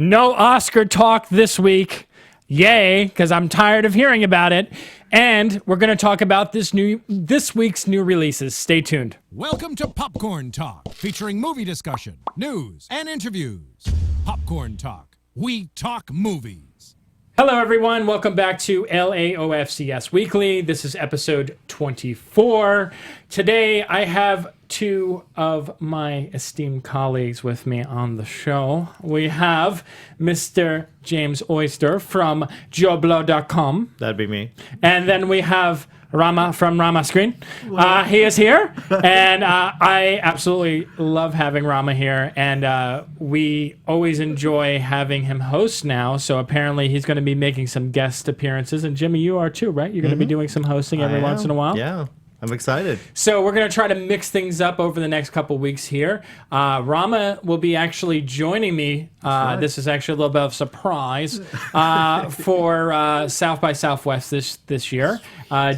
No Oscar talk this week. Yay, because I'm tired of hearing about it. And we're going to talk about this week's new releases. Stay tuned. Welcome to Popcorn Talk, featuring movie discussion, news, and interviews. Popcorn Talk. We talk movies. Hello, everyone. Welcome back to LAOFCS Weekly. This is episode 24. Today, I have two of my esteemed colleagues with me on the show. We have Mr. James Oster from joblo.com. That'd be me. And then we have Rama from Rama Screen. He is here, and I absolutely love having Rama here, and we always enjoy having him host now, so apparently he's going to be making some guest appearances, and Jimmy, you are too, right? You're going to be doing some hosting every once in a while? Yeah. I'm excited. So we're going to try to mix things up over the next couple weeks here. Rama will be actually joining me. This is actually a little bit of a surprise for South by Southwest this year.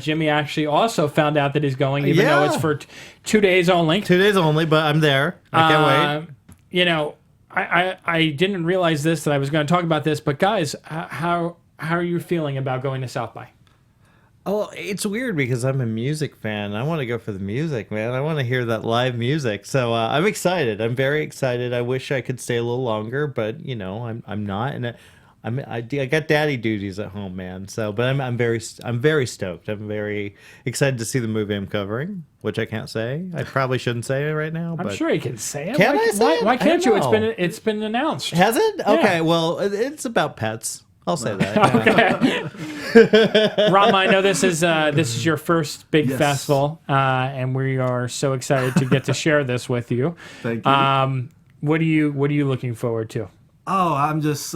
Jimmy actually also found out that he's going, even though it's for 2 days only. 2 days only, but I'm there. I can't wait. You know, I didn't realize that I was going to talk about this, but guys, how are you feeling about going to South by? Oh, it's weird because I'm a music fan. I want to go for the music, man. I want to hear that live music. So I'm excited. I'm very excited. I wish I could stay a little longer, but you know, I'm not. And I got daddy duties at home, man. So, but I'm very stoked. I'm very excited to see the movie I'm covering, which I can't say. I probably shouldn't say it right now. I'm but sure you can say it. Can I say it? Why can't you? Know. It's been announced. Has it? Okay. Yeah. Well, it's about pets. I'll say that. Okay. Rama, I know this is your first big festival, and we are so excited to get to share this with you. Thank you. What are you looking forward to? Oh, I'm just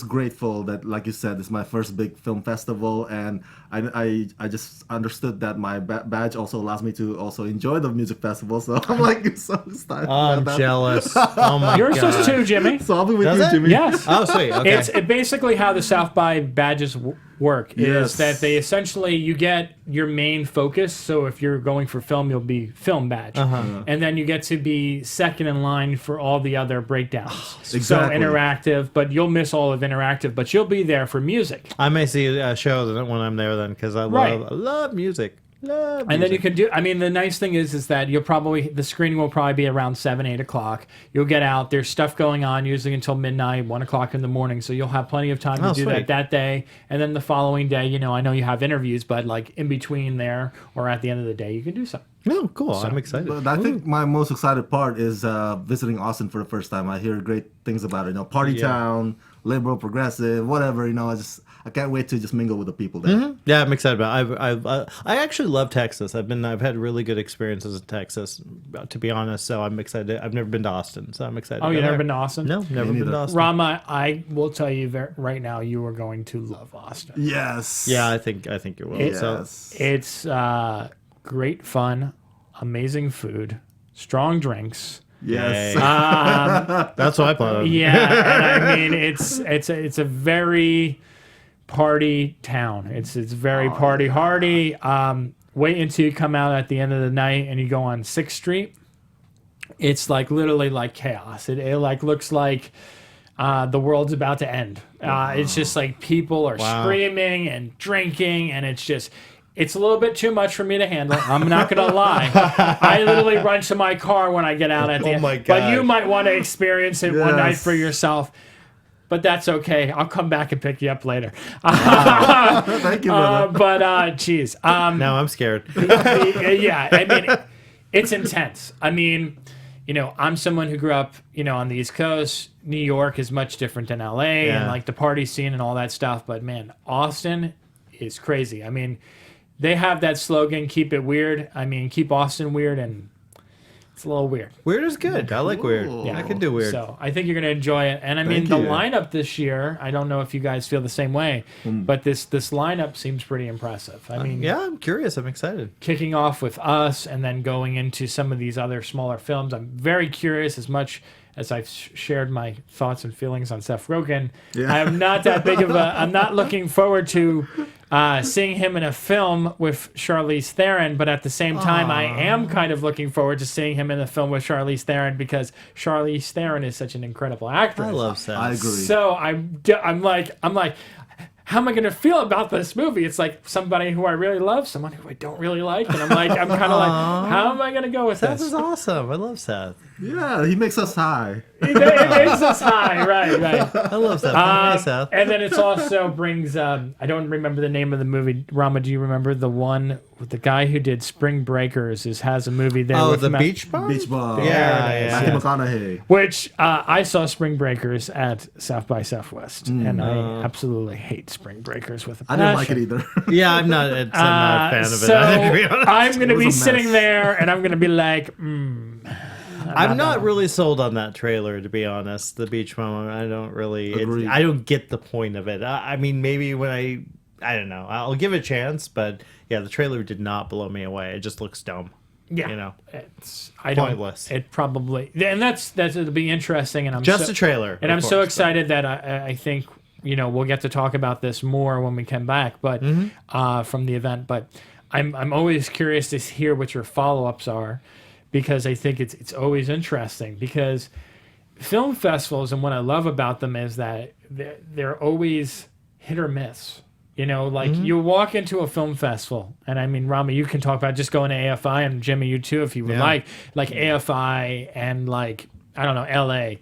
grateful that, like you said, it's my first big film festival, and I just understood that my badge also allows me to also enjoy the music festival. So I'm like so excited. I'm jealous. Oh my Yours god. does too, Jimmy. So I'll be with Does you, it? Jimmy. Yes. Oh, sweet. Okay. It's basically how the South by badges work. Is that they essentially, you get your main focus. So if you're going for film, you'll be film badge, and then you get to be second in line for all the other breakdowns. Exactly. So interactive, but you'll miss all of interactive. But you'll be there for music. I may see a show when I'm there then because I love music. And then you can do. I mean, the nice thing is that the screening will probably be around 7-8 o'clock. You'll get out. There's stuff going on usually until midnight, 1 o'clock in the morning. So you'll have plenty of time to do that day. And then the following day, you know, I know you have interviews, but like in between there or at the end of the day, you can do something. Oh, cool. I'm excited. But I think my most excited part is visiting Austin for the first time. I hear great things about it. You know, party town, liberal, progressive, whatever. You know, I can't wait to just mingle with the people there. Mm-hmm. Yeah, I'm excited about it. I actually love Texas. I've had really good experiences in Texas, to be honest. So I'm excited. I've never been to Austin, so I'm excited. Oh, you've never been to Austin? No, never been to Austin. Rama, I will tell you right now, you are going to love Austin. Yes. Yeah, I think you will. Yes. It's great fun, amazing food, strong drinks. Yes. That's what I plan on. Yeah, and I mean it's a very party town. It's very party hardy. Wait until you come out at the end of the night and you go on 6th Street. It's like literally like chaos. It like looks like the world's about to end. It's just like people are screaming and drinking, and it's a little bit too much for me to handle. I'm not going to lie. I literally run to my car when I get out at the end. My God. But you might want to experience it one night for yourself. But that's okay. I'll come back and pick you up later. Thank you, brother. Geez. Now I'm scared. Yeah, I mean, it's intense. I mean, you know, I'm someone who grew up, you know, on the East Coast. New York is much different than LA and like the party scene and all that stuff. But man, Austin is crazy. I mean, they have that slogan, keep it weird. I mean, keep Austin weird, and it's a little weird. Weird is good. I like weird. Yeah. I can do weird. So I think you're going to enjoy it. And I mean, the lineup this year, I don't know if you guys feel the same way, but this lineup seems pretty impressive. I mean, yeah, I'm curious. I'm excited. Kicking off with us and then going into some of these other smaller films. I'm very curious, as much as I've shared my thoughts and feelings on Seth Rogen. I am not that big of I'm not looking forward to seeing him in a film with Charlize Theron, but at the same time, I am kind of looking forward to seeing him in a film with Charlize Theron because Charlize Theron is such an incredible actress. I love Seth. I agree. So I'm like, how am I going to feel about this movie? It's like somebody who I really love, someone who I don't really like, and I'm kind of like, how am I going to go with Seth this? is awesome. I love Seth. Yeah, he makes us high. It makes us high, right. I love Seth. Hi, Seth. And then it also brings, I don't remember the name of the movie. Rama, do you remember the one with the guy who did Spring Breakers has a movie there? Oh, with the Beach Bum? Beach Bum. Yeah. Matthew McConaughey. Which I saw Spring Breakers at South by Southwest, and I absolutely hate Spring Breakers with a I passion. didn't like it either. Yeah, I'm not a fan of it. So either, to be honest. I'm going to be was a sitting mess. there, and I'm going to be like, I'm not really sold on that trailer, to be honest. The Beach Bum, I don't really. Agreed. I don't get the point of it. I mean, maybe when I don't know. I'll give it a chance, but yeah, the trailer did not blow me away. It just looks dumb. yeah, You know, pointless. It probably, and that's it'll be interesting, and I'm just so, a trailer. and of I'm so course, excited that I think we'll get to talk about this more when we come back, but from the event. But I'm always curious to hear what your follow-ups are, because I think it's always interesting, because film festivals, and what I love about them is that they're always hit or miss. You walk into a film festival, and I mean, Rama, you can talk about just going to AFI, and Jimmy, you too, if you would like AFI and I don't know, LA.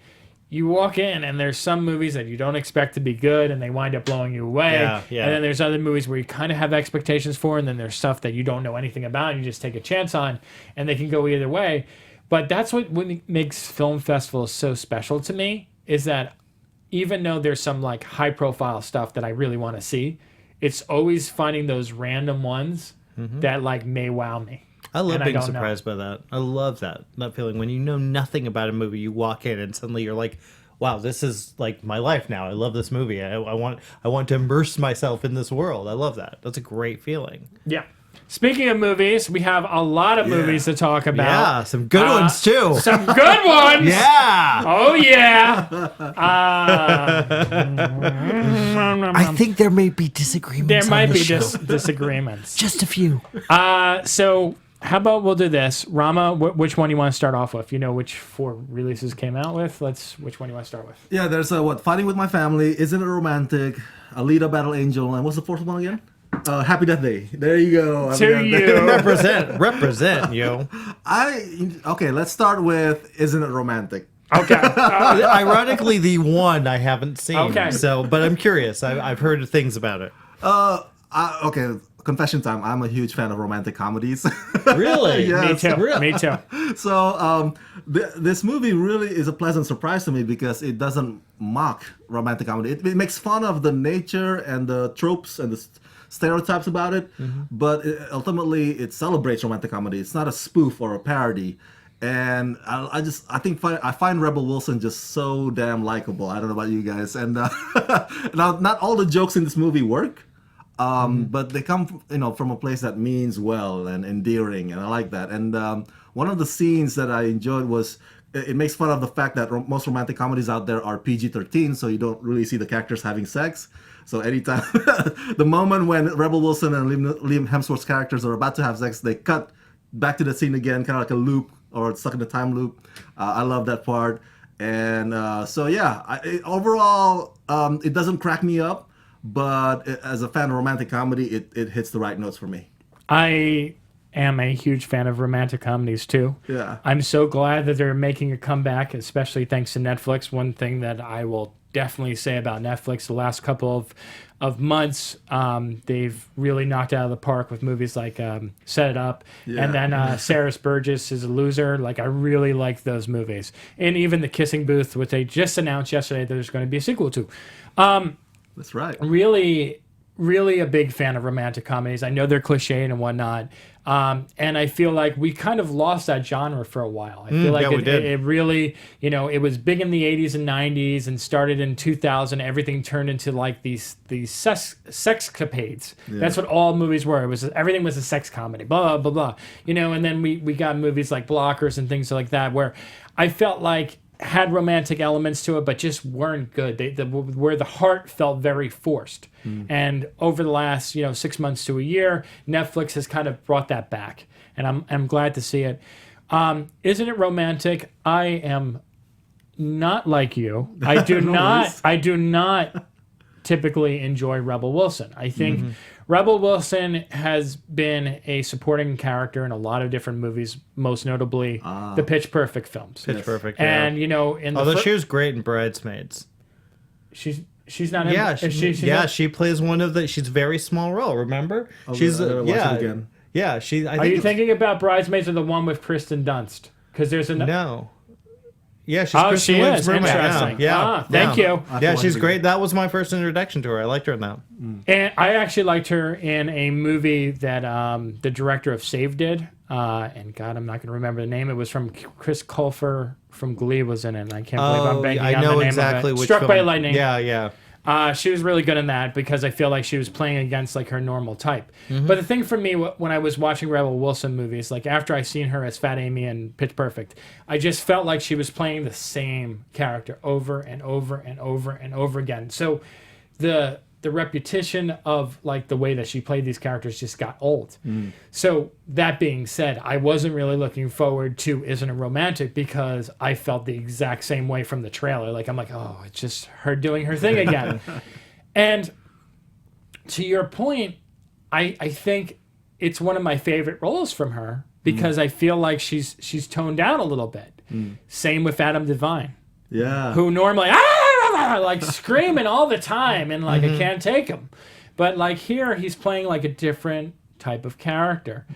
You walk in, and there's some movies that you don't expect to be good, and they wind up blowing you away. Yeah. And then there's other movies where you kind of have expectations for, and then there's stuff that you don't know anything about, and you just take a chance on, and they can go either way. But that's what makes film festivals so special to me, is that even though there's some high-profile stuff that I really want to see, it's always finding those random ones that may wow me. I love And being don't know. surprised by that. I love that feeling when you know nothing about a movie. You walk in and suddenly you're like, "Wow, this is like my life now. I love this movie. I want to immerse myself in this world." I love that. That's a great feeling. Yeah. Speaking of movies, we have a lot of movies to talk about. Yeah, some good ones too. Some good ones. Yeah. Oh yeah. I think there may be disagreements. There might on the be show. disagreements. Just a few. So how about we'll do this, Rama? Which one do you want to start off with? You know which 4 releases came out with. Which one do you want to start with? Yeah, there's Fighting with My Family, Isn't It Romantic, Alita, Battle Angel, and what's the 4th one again? Happy Death Day. There you go. Happy To Death you. Day. represent, yo. Okay, let's start with Isn't It Romantic? Okay. Ironically, the one I haven't seen. Okay. So, but I'm curious. I've heard things about it. Okay, confession time. I'm a huge fan of romantic comedies. Really? Yeah. Me too. Really? Me too. So this movie really is a pleasant surprise to me because it doesn't mock romantic comedy. It makes fun of the nature and the tropes and the stereotypes about it, but ultimately it celebrates romantic comedy. It's not a spoof or a parody. And I find Rebel Wilson just so damn likable. I don't know about you guys. And now, not all the jokes in this movie work. But they come, from a place that means well and endearing, and I like that. And one of the scenes that I enjoyed was it makes fun of the fact that most romantic comedies out there are PG-13, so you don't really see the characters having sex. So anytime, the moment when Rebel Wilson and Liam Hemsworth's characters are about to have sex, they cut back to the scene again, kind of like a loop or stuck in a time loop. I love that part. And overall, it doesn't crack me up. But as a fan of romantic comedy, it hits the right notes for me. I am a huge fan of romantic comedies too. Yeah. I'm so glad that they're making a comeback, especially thanks to Netflix. One thing that I will definitely say about Netflix the last couple of months, they've really knocked out of the park with movies like Set It Up, and then Sarah Burgess is a Loser. I really like those movies. And even The Kissing Booth, which they just announced yesterday that there's going to be a sequel to. That's right. Really a big fan of romantic comedies. I know they're cliched and whatnot. And I feel like we kind of lost that genre for a while. I feel like we did. it really, it was big in the 80s and 90s and started in 2000. Everything turned into these sexcapades. Yeah. That's what all movies were. Everything was a sex comedy, blah, blah, blah. And then we got movies like Blockers and things like that where I felt like had romantic elements to it, but just weren't good. Where the heart felt very forced. And over the last 6 months to a year, Netflix has kind of brought that back, and I'm glad to see it. Isn't it romantic? I am not like you. I do not typically enjoy Rebel Wilson. I think Rebel Wilson has been a supporting character in a lot of different movies, most notably the Pitch Perfect films. Pitch Perfect, yeah. And in although she was great in Bridesmaids. She's not in. Yeah, she's not, she plays one of the. She's a very small role. Remember, she's I gotta watch it again. Yeah, she. Are you thinking about Bridesmaids or the one with Kristen Dunst? Because there's a no. Yeah, she's Oh, Kristen she Wiig's is. roommate. Interesting. Yeah, Thank you. Yeah, she's great. That was my first introduction to her. I liked her in that. And I actually liked her in a movie that the director of Save did. And God, I'm not going to remember the name. It was from Chris Colfer from Glee was in it. And I can't believe I'm banking I on know the name exactly of it. which Struck film. by Lightning. Yeah. She was really good in that because I feel like she was playing against like her normal type. But the thing for me when I was watching Rebel Wilson movies, like after I seen her as Fat Amy in Pitch Perfect, I just felt like she was playing the same character over and over and over and over again. So the repetition of like the way that she played these characters just got old. So that being said, I wasn't really looking forward to Isn't It Romantic because I felt the exact same way from the trailer. Like I'm like, oh, it's just her doing her thing again. And to your point, I think it's one of my favorite roles from her because I feel like she's toned down a little bit. Same with Adam Devine. Yeah. Who normally like screaming all the time and like I can't take him. But like here he's playing like a different type of character.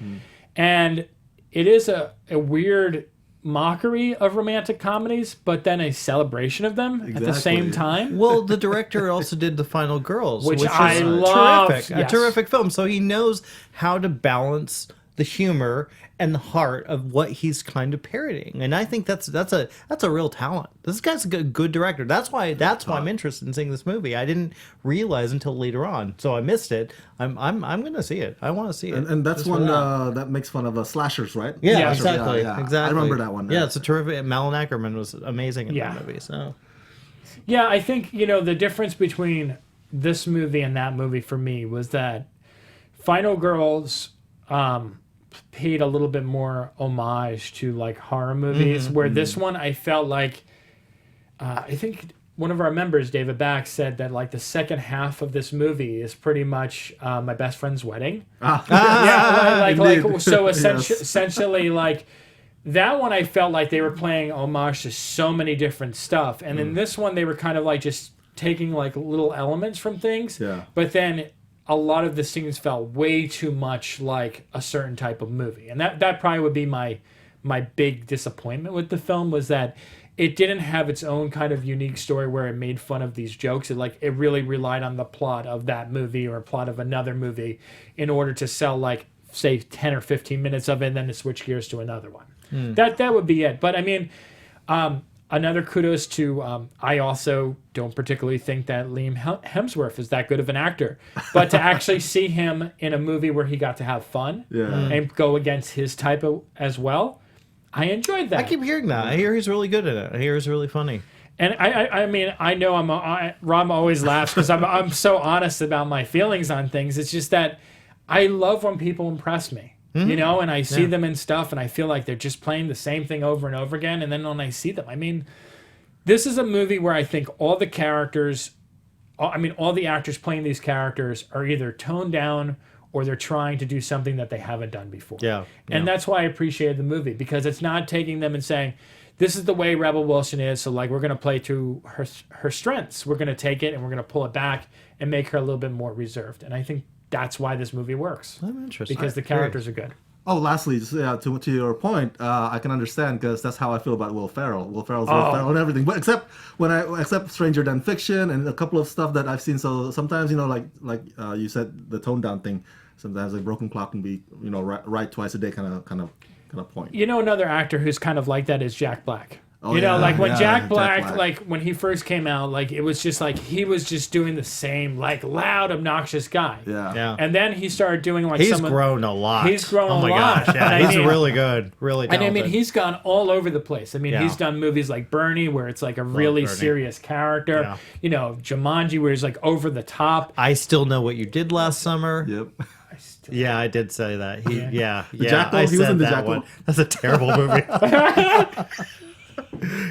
And it is a weird mockery of romantic comedies, but then a celebration of them at the same time. Well, the director also did The Final Girls, Which is I love. terrific. Yes. A terrific film. So he knows how to balance the humor and the heart of what he's kind of parodying, and I think that's a real talent. This guy's a good director. That's why I'm interested in seeing this movie. I didn't realize until later on, so I missed it. I'm gonna see it. I want to see it. And that's one that makes fun of slashers, right? Yeah, Slashers, exactly. yeah. Exactly. I remember that one. Yeah, it's a terrific. Malin Ackerman was amazing in that movie. So Yeah, I think the difference between this movie and that movie for me was that Final Girls paid a little bit more homage to like horror movies, where this one I felt like I think one of our members, David Back, said that like the second half of this movie is pretty much my best friend's wedding. So essentially like that one I felt like they were playing homage to so many different stuff, and in this one they were kind of like just taking like little elements from things, but then a lot of the scenes felt way too much like a certain type of movie. And that probably would be my big disappointment with the film, was that it didn't have its own kind of unique story where it made fun of these jokes. It really relied on the plot of that movie or plot of another movie in order to sell like, say, 10 or 15 minutes of it and then to switch gears to another one. That would be it. But I mean, another kudos to, I also don't particularly think that Liam Hemsworth is that good of an actor. But to actually see him in a movie where he got to have fun and go against his type as well, I enjoyed that. I keep hearing that. I hear he's really good at it. I hear he's really funny. And I mean, I know Ram always laughs because I'm so honest about my feelings on things. It's just that I love when people impress me. And I see them in stuff and I feel like they're just playing the same thing over and over again. And then when I see them, I mean, this is a movie where I think all the actors playing these characters are either toned down or they're trying to do something that they haven't done before. And that's why I appreciated the movie, because it's not taking them and saying, this is the way Rebel Wilson is, so like we're going to play to her strengths. We're going to take it and we're going to pull it back and make her a little bit more reserved. And I think that's why this movie works. I'm interested. Because the characters are good. Oh, lastly, just, to your point, I can understand because that's how I feel about Will Ferrell. Will Ferrell's Will Ferrell and everything, but except Stranger Than Fiction and a couple of stuff that I've seen. So sometimes like you said, the tone down thing. Sometimes like Broken Clock can be right twice a day kind of point. Another actor who's kind of like that is Jack Black. You know, like when Jack Black, Black. like when he first came out, like it was just like he was just doing the same, like loud, obnoxious guy. Yeah. And then he started doing like He's grown a lot. He's grown oh my a lot. gosh, yeah. And I He's mean- really good. Really And talented. I mean, he's gone all over the place. I mean, Yeah. he's done movies like Bernie, where it's like a really Bernie. serious character. Yeah. You know, Jumanji, where he's like over the top. I Still Know What You Did Last Summer. Yep. Yeah, I did say that. Yeah. Jackal? I He was said in The that Jackal? one. That's a terrible movie.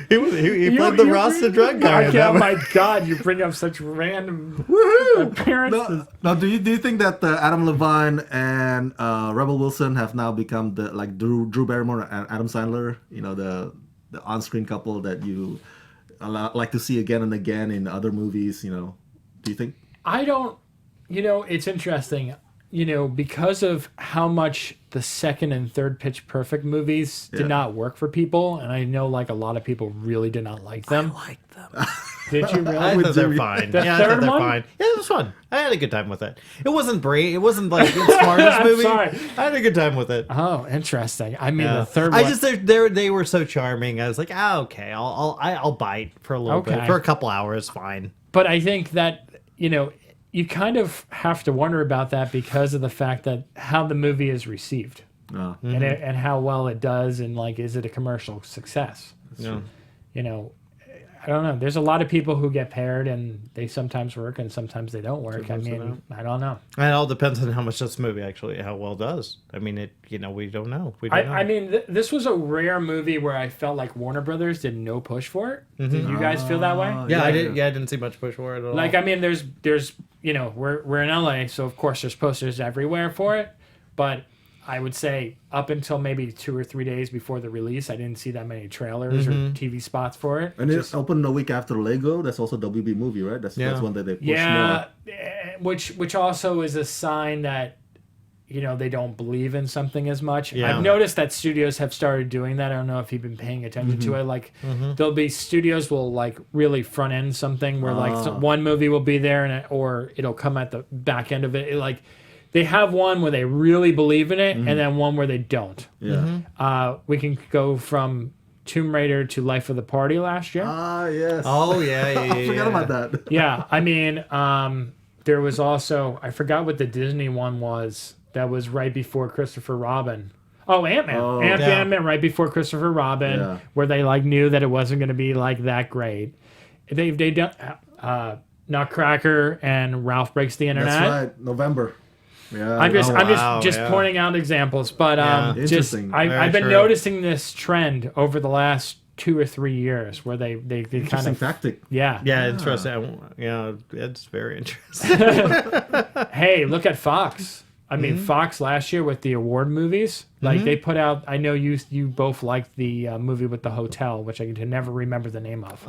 he played the Rasta drug guy. in that Oh one. my God, you bring up such random appearances. Now, do you think that Adam Levine and Rebel Wilson have now become the like Drew Barrymore and Adam Sandler? You know, the on-screen couple that you like to see again and again in other movies. You know, do you think? I don't, you know, it's interesting, you know, because of how much the second and third Pitch Perfect movies did not work for people. And I know like a lot of people really did not like them. I like them. Did you really? I thought they're fine. The Yeah, I thought third they're one? fine. Yeah, it was fun. I had a good time with it. It wasn't great. It wasn't like the smartest I'm movie. sorry. I had a good time with it. Oh, interesting. I mean, Yeah. the third I one. just they were so charming. I was like, okay, I'll bite for a little Okay. bit, for a couple hours, fine. But I think that, you know, you kind of have to wonder about that because of the fact that how the movie is received and how well it does, and like, is it a commercial success? Yeah. You know, I don't know. There's a lot of people who get paired and they sometimes work and sometimes they don't work. I mean, I don't know. And it all depends on how much this movie actually, how well does. I mean, we don't know. We don't know. I mean, this was a rare movie where I felt like Warner Brothers did no push for it. Did you guys feel that way? yeah, I didn't see much push for it at all. Like, I mean, there's, you know, we're in LA, so of course there's posters everywhere for it. But I would say up until maybe 2 or 3 days before the release, I didn't see that many trailers or TV spots for it. And it opened a week after Lego. That's also WB movie, right? That's one that they push Yeah, more. which also is a sign that, you know, they don't believe in something as much. Yeah. I've noticed that studios have started doing that. I don't know if you've been paying attention to it. Like, there'll be studios will like really front end something where like one movie will be there or it'll come at the back end of it. Like, they have one where they really believe in it, and then one where they don't. Yeah. We can go from Tomb Raider to Life of the Party last year. Ah, yes. oh yeah, I forgot about that. Yeah, I mean, there was also, I forgot what the Disney one was that was right before Christopher Robin. Oh, Ant-Man. Oh, Ant-Man right before Christopher Robin, Yeah. where they like knew that it wasn't going to be like that great. They done Nutcracker and Ralph Breaks the Internet. That's right. November. Yeah. I'm just wow, just yeah. pointing out examples, but just Interesting. I've been true. noticing this trend over the last 2 or 3 years where they kind Interesting of tactic. yeah. interesting. Yeah, it's very interesting. Hey, look at Fox. I mean, Fox last year with the award movies, like they put out. I know you both liked the movie with the hotel, which I can never remember the name of.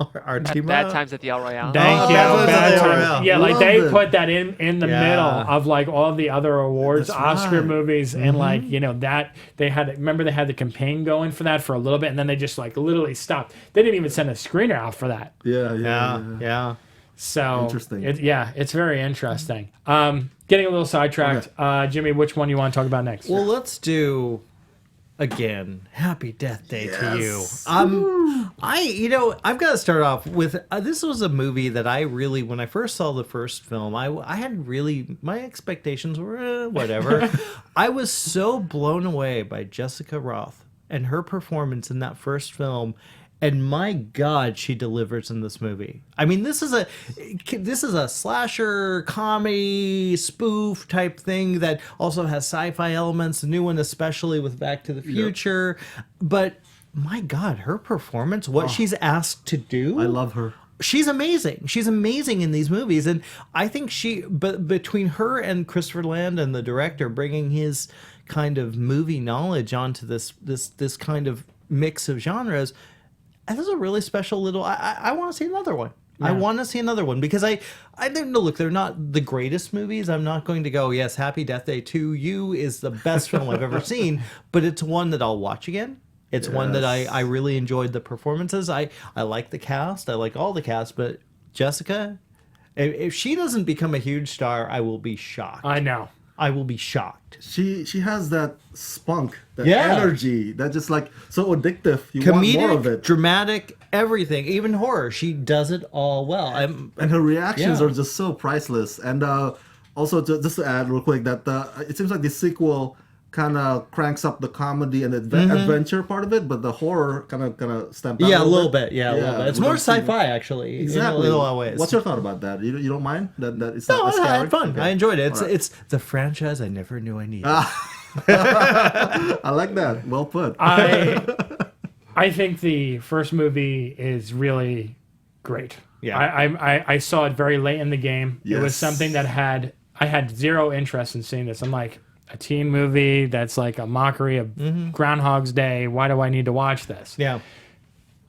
Artima? Bad Times at the El Royale. Thank you. Bad Times at Bad the Time. Royale. Yeah, like Love they it. put that in the Yeah. middle of like all the other awards, That's Oscar right. movies, and like, you know, that they had. Remember they had the campaign going for that for a little bit, and then they just like literally stopped. They didn't even send a screener out for that. Yeah. So Interesting. It's very interesting. Getting a little sidetracked. Jimmy, which one you want to talk about next? Well, let's do again. Happy Death Day to you. Yes. I've got to start off with this was a movie that I really, when I first saw the first film, I had really, my expectations were whatever. I was so blown away by Jessica Roth and her performance in that first film. And my God, she delivers in this movie. I mean, this is a slasher comedy spoof type thing that also has sci-fi elements. The new one, especially with Back to the Future. But my God, her performance, what she's asked to do, I love her. she's amazing. She's amazing in these movies, and I think but between her and Christopher Landon, the director, bringing his kind of movie knowledge onto this kind of mix of genres. This is a really special little. I want to see another one. Yeah. I want to see another one because I don't know. Look, they're not the greatest movies. I'm not going to go. Yes, Happy Death Day 2. You is the best film I've ever seen, but it's one that I'll watch again. It's one that I really enjoyed the performances. I like the cast. I like all the cast, but Jessica, if she doesn't become a huge star, I will be shocked. I know. I will be shocked. She has that spunk, that Yeah. energy, that just like so addictive. You want more of Comedic, it. dramatic, everything, even horror. She does it all well. And her reactions Yeah. are just so priceless. And also, just to add real quick, that it seems like the sequel kind of cranks up the comedy and adventure part of it, but the horror kind of stamps Yeah, down a little bit. Yeah, a little bit. It's we more don't see- sci-fi, actually. Exactly. In a lot of ways. What's your thought about that? You don't mind that it's No, not I scary? had fun. Okay. I enjoyed it. All right. It's the franchise I never knew I needed. I like that. Well put. I think the first movie is really great. Yeah. I saw it very late in the game. It was Yes. something that I had zero interest in seeing this. I'm like, a teen movie that's like a mockery of Groundhog's Day. Why do I need to watch this? Yeah.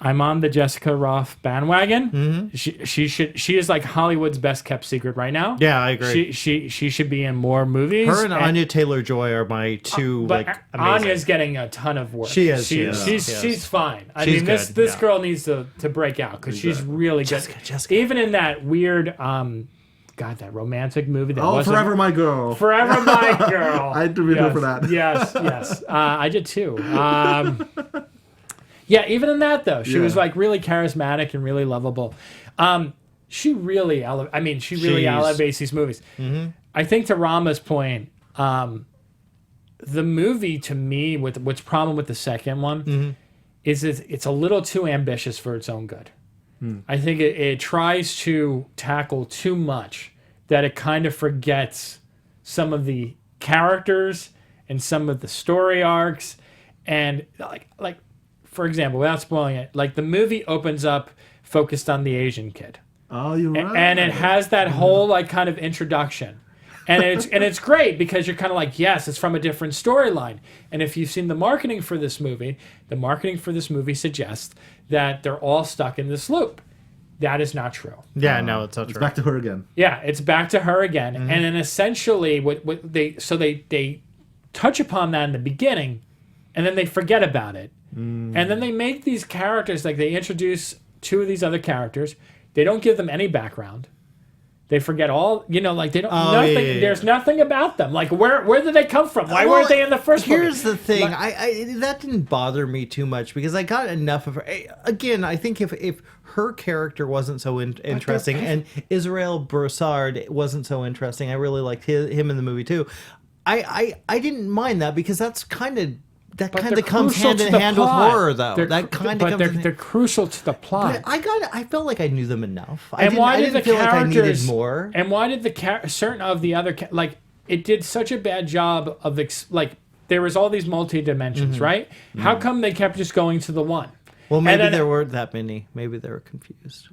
I'm on the Jessica Roth bandwagon. She is like Hollywood's best kept secret right now. Yeah, I agree. She should be in more movies. Her and Anya Taylor-Joy are my two, but like, amazing. Anya's getting a ton of work. She is, She's fine. I She's mean, this good, this yeah. girl needs to break out because she's really good. Jessica. Even in that weird, God, that romantic movie that Oh, wasn't Forever My Girl. Forever My Girl. I interviewed her for that. Yes. I did too. Yeah, even in that though, she was Yeah. like really charismatic and really lovable. She really, elevates these movies. I think to Rama's point, the movie to me, with what's problem with the second one, is it's a little too ambitious for its own good. I think it tries to tackle too much that it kind of forgets some of the characters and some of the story arcs, and like for example, without spoiling it, like the movie opens up focused on the Asian kid. Oh, you're right. And it has that whole like kind of introduction. And it's great because you're kind of like, yes, it's from a different storyline. And if you've seen the marketing for this movie suggests that they're all stuck in this loop. That is not true. Yeah, no, it's not It's true. back to her again. Yeah, it's back to her again. And then essentially what they touch upon that in the beginning and then they forget about it. And then they make these characters, like they introduce two of these other characters. They don't give them any background. They forget all, like they don't. Nothing. Yeah. There's nothing about them. Like where did they come from? Why weren't they in the first movie? Here's the thing. That didn't bother me too much because I got enough of her. Again, I think if her character wasn't so interesting and Israel Broussard wasn't so interesting, I really liked him in the movie too. I didn't mind that because that's kind of. That But kind they're of comes crucial hand to in the hand with plot. horror, though. They're That cru- kind but of comes. they're crucial to the plot. I felt like I knew them enough. And why did the feel like I needed characters more? And why did certain of the other like it did such a bad job of like there was all these multi dimensions, right? How come they kept just going to the one? Well, maybe then- there weren't that many. Maybe they were confused.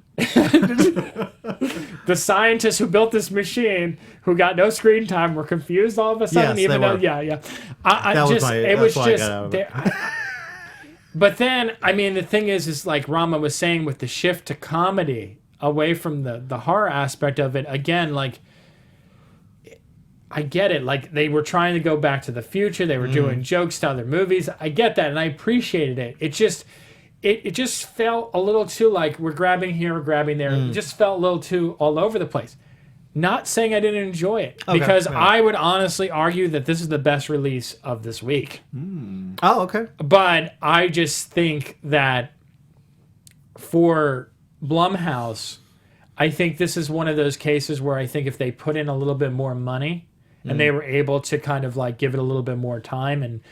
The scientists who built this machine, who got no screen time, were confused all of a sudden. Yes, even they though, were. yeah. I That was just, my- it that's was why I just. got out of it. But then, I mean, the thing is like Rama was saying, with the shift to comedy away from the horror aspect of it. Again, like I get it. Like they were trying to go back to the future. They were doing jokes to other movies. I get that, and I appreciated it. It just. It just felt a little too like we're grabbing here, we're grabbing there. It just felt a little too all over the place. Not saying I didn't enjoy it, because yeah. I would honestly argue that this is the best release of this week. Oh, okay. But I just think that for Blumhouse, I think this is one of those cases where I think if they put in a little bit more money and they were able to kind of like give it a little bit more time and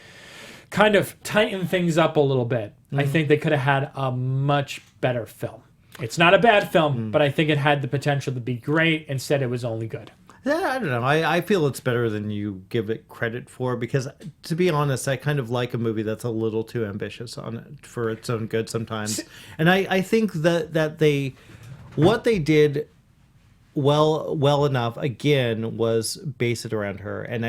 kind of tighten things up a little bit, I think they could have had a much better film. It's not a bad film, but I think it had the potential to be great. Instead, it was only good. Yeah, I don't know. I feel it's better than you give it credit for because, to be honest, I kind of like a movie that's a little too ambitious on it for its own good sometimes. And I think that what they did well enough again was base it around her. And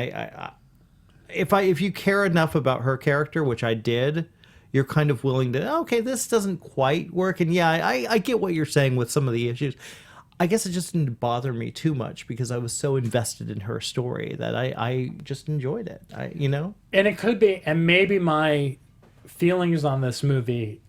if you care enough about her character, which I did, you're kind of willing to, okay, this doesn't quite work. And yeah, I get what you're saying with some of the issues. I guess it just didn't bother me too much because I was so invested in her story that I just enjoyed it. And it could be, and maybe my feelings on this movie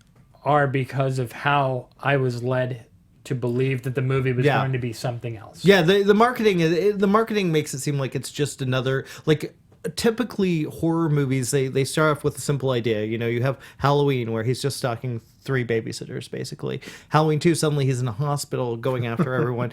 are because of how I was led to believe that the movie was going to be something else. Yeah, the marketing makes it seem like it's just another like. Typically horror movies they start off with a simple idea. You have Halloween where he's just stalking 3 babysitters basically. Halloween 2, suddenly he's in a hospital going after everyone.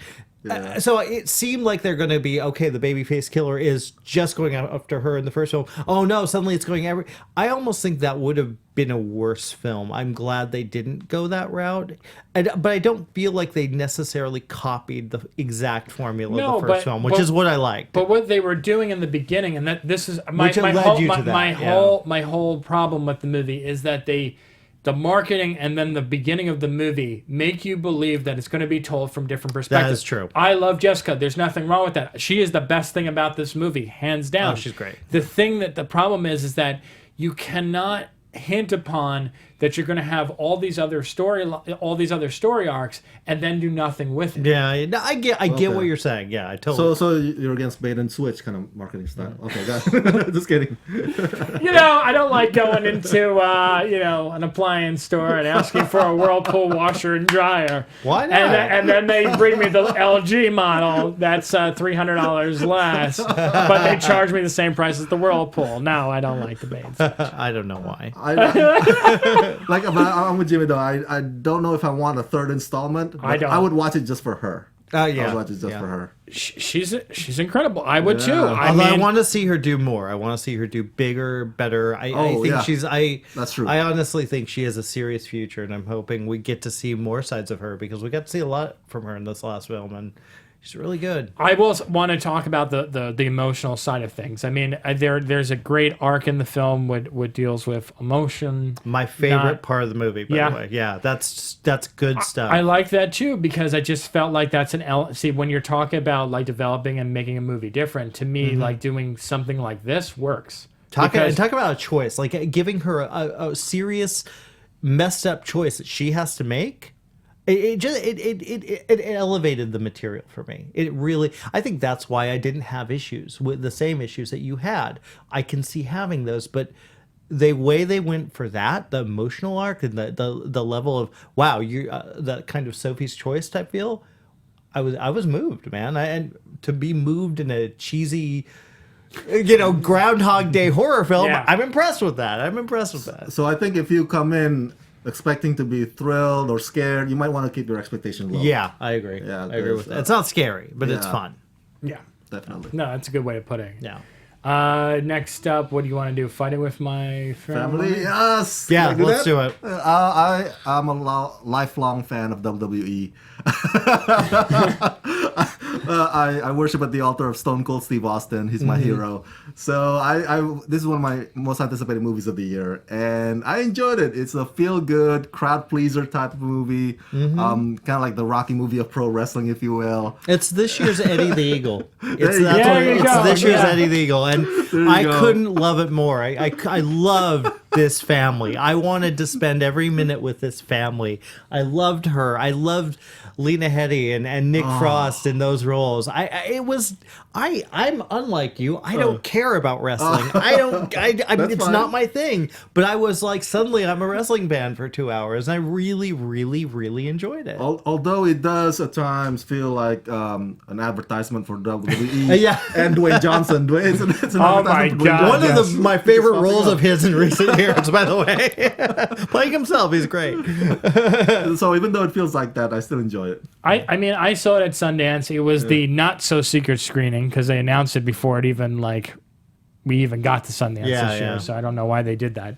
So it seemed like they're going to be okay, the babyface killer is just going after her in the first film. Oh no, suddenly it's going I almost think that would have been a worse film. I'm glad they didn't go that route. But I don't feel like they necessarily copied the exact formula of the first film, which is what I liked. But what they were doing in the beginning, and that this is my whole problem with the movie is that the marketing and then the beginning of the movie make you believe that it's going to be told from different perspectives. That is true. I love Jessica. There's nothing wrong with that. She is the best thing about this movie, hands down. Oh, she's great. The problem is that you cannot hint upon that you're going to have all these other story arcs and then do nothing with it. Yeah, I get what you're saying. Yeah, I totally. So you're against bait and switch kind of marketing style. Okay, got it. Just kidding. I don't like going into an appliance store and asking for a Whirlpool washer and dryer. Why not? And then they bring me the LG model that's $300 less, but they charge me the same price as the Whirlpool. No, I don't like the bait and switch. I don't know why. But I'm with Jimmy though. I don't know if I want a third installment. But I don't. I would watch it just for her. Yeah. I would watch it just for her. She's incredible. I would too. Although I want to see her do more. I want to see her do bigger, better. I think that's true. I honestly think she has a serious future, and I'm hoping we get to see more sides of her because we got to see a lot from her in this last film, and she's really good. I will want to talk about the emotional side of things. I mean, there's a great arc in the film what deals with emotion. My favorite part of the movie, by the way. Yeah, that's good stuff. I like that too because I just felt like that's see, when you're talking about like developing and making a movie different, to me, like doing something like this works. Talk about a choice, like giving her a serious, messed up choice that she has to make. It elevated the material for me. It really, I think that's why I didn't have issues with the same issues that you had. I can see having those, but the way they went for that, the emotional arc and the level of wow, that kind of Sophie's Choice type feel, I was moved, man. And to be moved in a cheesy, Groundhog Day horror film, I'm impressed with that. So I think if you come in expecting to be thrilled or scared, you might want to keep your expectations low. Yeah, I agree. Yeah, I agree with that. It's not scary, but it's fun. Yeah, definitely. No, that's a good way of putting it. Yeah. Next up, what do you want to do? Fighting with my family? Yes. Yeah, let's do it. I'm a lifelong fan of WWE. I worship at the altar of Stone Cold Steve Austin. He's my hero. So this is one of my most anticipated movies of the year, and I enjoyed it. It's a feel-good, crowd pleaser type of movie, kind of like the Rocky movie of pro wrestling, if you will. It's this year's Eddie the Eagle. It's go. this year's Eddie the Eagle, and I couldn't love it more. I love this family. I wanted to spend every minute with this family. I loved her. I loved Lena Headey and Nick Frost in those roles. I'm unlike you. I don't care about wrestling. I mean, it's not my thing. But I was like, suddenly I'm a wrestling fan for 2 hours, and I really, really, really enjoyed it. Although it does at times feel like an advertisement for WWE and Dwayne Johnson. It's an advertisement for Dwayne Johnson. One of my favorite roles of his in recent years, by the way. Playing himself, he's great. So even though it feels like that, I still enjoy it. I mean, I saw it at Sundance. It was the not so secret screening because they announced it before it even we even got to Sundance this year. So I don't know why they did that.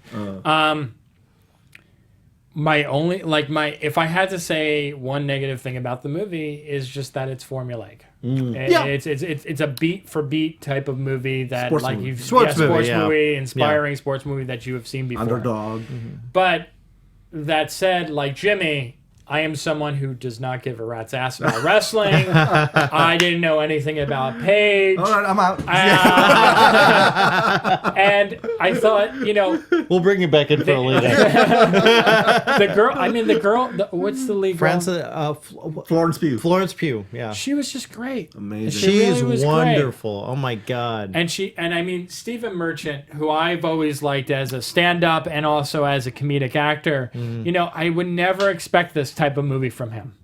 If I had to say one negative thing about the movie is just that it's formulaic. It's a beat for beat type of movie that sports movie, inspiring sports movie that you have seen before. Underdog. But that said, like Jimmy, I am someone who does not give a rat's ass about wrestling. I didn't know anything about Paige. All right, I'm out. And I thought, we'll bring you back in for Alita. the girl, what's the lead girl? Florence Pugh. Florence Pugh, yeah. She was just great. Amazing. She is wonderful. Great. Oh my God. And I mean, Stephen Merchant, who I've always liked as a stand-up and also as a comedic actor, I would never expect this type of movie from him.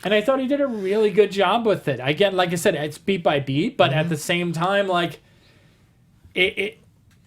And I thought he did a really good job with it. Again, like I said, it's beat by beat, but at the same time, like it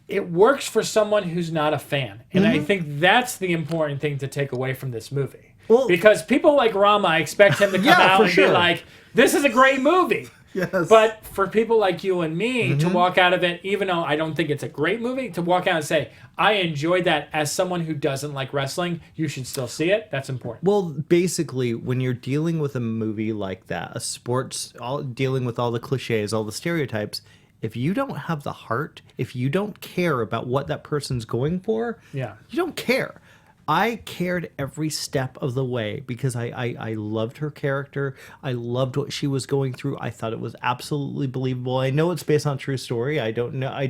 works for someone who's not a fan. And I think that's the important thing to take away from this movie. Well, because people like Rama, I expect him to come out and be like, this is a great movie. Yes. But for people like you and me to walk out of it, even though I don't think it's a great movie, to walk out and say, I enjoyed that as someone who doesn't like wrestling, you should still see it. That's important. Well, basically, when you're dealing with a movie like that, a sports, dealing with all the cliches, all the stereotypes, if you don't have the heart, if you don't care about what that person's going for, you don't care. I cared every step of the way because I loved her character. I loved what she was going through. I thought it was absolutely believable. I know it's based on a true story. I don't know. I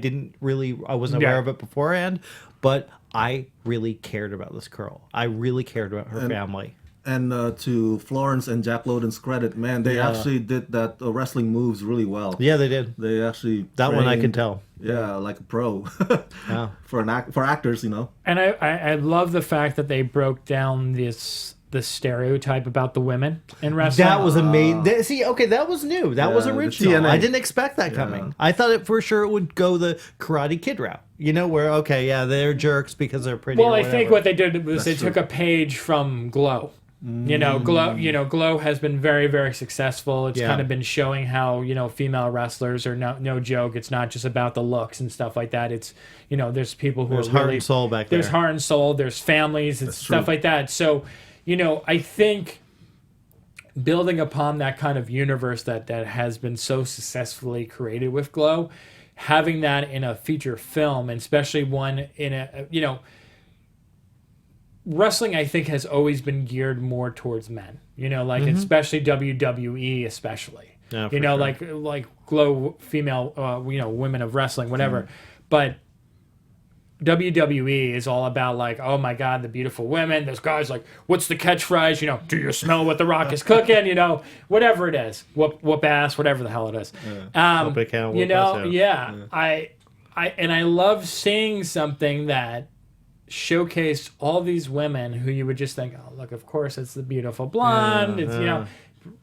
wasn't aware of it beforehand, but I really cared about this girl. I really cared about her family. And to Florence and Jack Lowden's credit, man, they actually did that wrestling moves really well. Yeah, they did. They actually That one I trained, can tell. Yeah, like a pro. Yeah. For actors, you know. And I love the fact that they broke down this stereotype about the women in wrestling. That was amazing. See, okay, that was new. That was the original. TNA. I didn't expect that coming. I thought it for sure it would go the Karate Kid route. You know, where they're jerks because they're pretty. Well, I think what they did was they took a page from Glow. You know, Glow has been very, very successful. It's kind of been showing how, female wrestlers are no joke. It's not just about the looks and stuff like that. It's, there's people who there's are heart really, and soul back there. There's heart and soul. There's families and stuff like that. So, I think building upon that kind of universe that has been so successfully created with Glow, having that in a feature film, and especially one in a, wrestling, I think, has always been geared more towards men. Especially WWE, especially. Yeah, for sure. like Glow female, women of wrestling, whatever. But WWE is all about like, oh my God, the beautiful women. There's guys like, what's the catchphrase? Do you smell what the Rock is cooking? Whatever it is, whoop ass, whatever the hell it is. I love seeing something that showcased all these women who you would just think, oh, look, of course, it's the beautiful blonde, it's,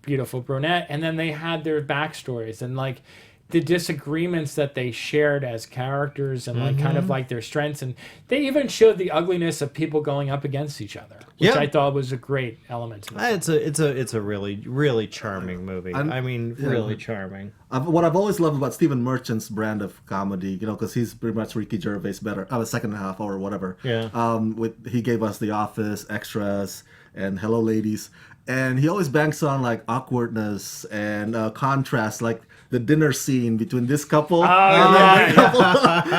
beautiful brunette. And then they had their backstories and like the disagreements that they shared as characters and like kind of like their strengths. And they even showed the ugliness of people going up against each other, which I thought was a great element to this. It's a really, really charming movie. Really charming. What I've always loved about Stephen Merchant's brand of comedy, because he's pretty much Ricky Gervais better, the second half or whatever. Yeah. He gave us The Office, Extras, and Hello Ladies, and he always banks on like awkwardness and contrast, like the dinner scene between this couple and that couple.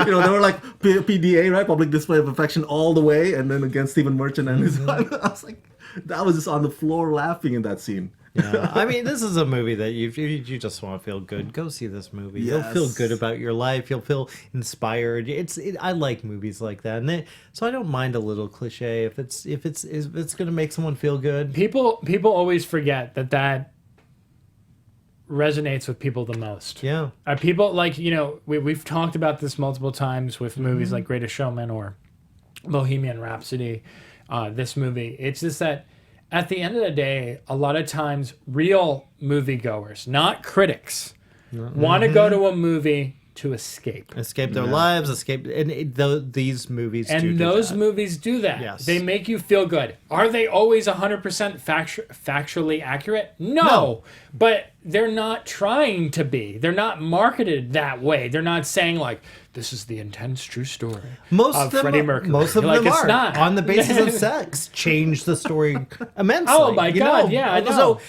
They were like PDA, right? Public Display of Affection all the way, and then against Stephen Merchant and his son. I was like, that was just on the floor laughing in that scene. Yeah. This is a movie that you just want to feel good. Go see this movie. Yes. You'll feel good about your life. You'll feel inspired. I like movies like that, so I don't mind a little cliche if it's going to make someone feel good. People always forget that resonates with people the most. Yeah. People like, we've talked about this multiple times with movies like Greatest Showman or Bohemian Rhapsody. This movie, it's just that at the end of the day, a lot of times real moviegoers, not critics, want to go to a movie to escape their lives, and these movies movies do that. Yes. They make you feel good. Are they always 100% factually accurate? No, but they're not trying to be. They're not marketed that way. They're not saying like, this is the intense true story of Freddie Mercury. Most of them it's are not. on the basis of sex. Change the story immensely. Oh my God! Yeah, I know. So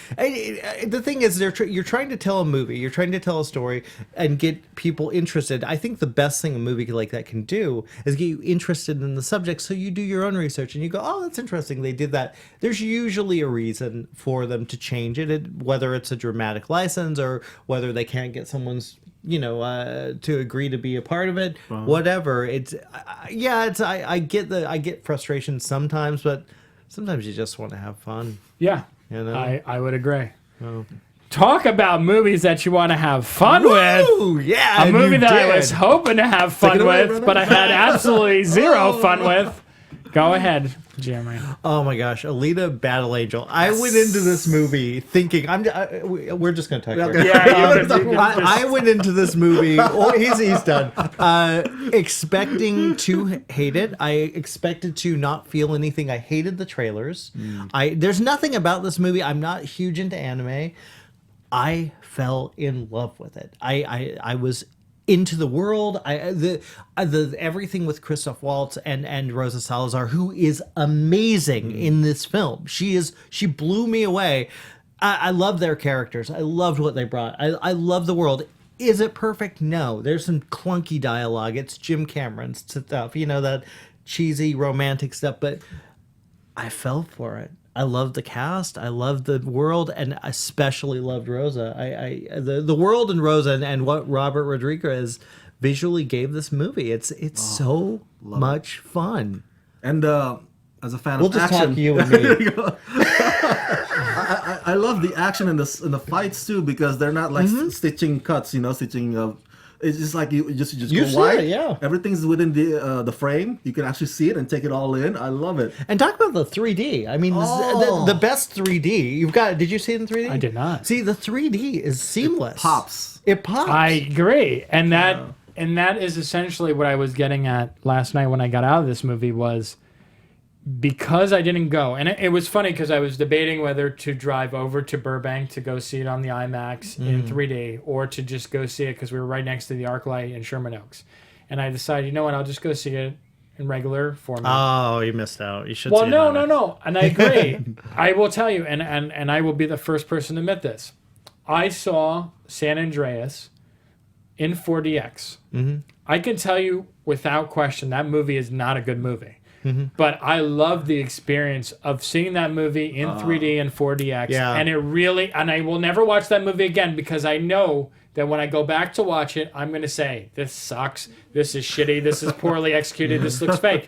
the thing is, you're trying to tell a movie. You're trying to tell a story and get people interested. I think the best thing a movie like that can do is get you interested in the subject. So you do your own research and you go, oh, that's interesting. They did that. There's usually a reason for them to change it, whether it's a dramatic license or whether they can't get someone's to agree to be a part of it, whatever. I get frustration sometimes, but sometimes you just want to have fun. Yeah, I would agree. Oh. Talk about movies that you want to have fun with. Yeah, a movie that I was hoping to have fun with, but I had absolutely zero fun with. Go ahead, Jeremy. Oh my gosh, Alita Battle Angel. I went into this movie thinking we're just gonna talk here. Yeah, you can I went into this movie. Oh, he's done. Expecting to hate it. I expected to not feel anything. I hated the trailers. There's nothing about this movie. I'm not huge into anime. I fell in love with it. I was into the world. The everything with Christoph Waltz and Rosa Salazar, who is amazing in this film. She blew me away. I love their characters. I loved what they brought. I love the world. Is it perfect? No. There's some clunky dialogue. It's Jim Cameron's stuff, that cheesy romantic stuff, but I fell for it. I loved the cast. I loved the world, and especially loved Rosa. The world and Rosa and what Robert Rodriguez visually gave this movie. It's so much fun. And as a fan We'll of just action, talk you and me. I love the action in the fights too, because they're not like stitching cuts, stitching. It's just like you just You go see wide. it, yeah. Everything's within the frame. You can actually see it and take it all in. I love it. And talk about the 3D. I mean, the best 3D. You've got. Did you see it in 3D? I did not. See, the 3D is seamless. Pops. It pops. I agree, and that is essentially what I was getting at last night when I got out of this movie was because I didn't go, and it was funny because I was debating whether to drive over to Burbank to go see it on the IMAX in 3D or to just go see it because we were right next to the ArcLight in Sherman Oaks, and I decided, you know what, I'll just go see it in regular format. Oh, you missed out. You should. Well, see it no, in IMAX. no, and I agree. I will tell you, and I will be the first person to admit this. I saw San Andreas in 4DX. I can tell you without question that movie is not a good movie. But I love the experience of seeing that movie in 3D and 4DX. Yeah. And I will never watch that movie again because I know that when I go back to watch it, I'm going to say, this sucks, this is shitty, this is poorly executed, this looks fake.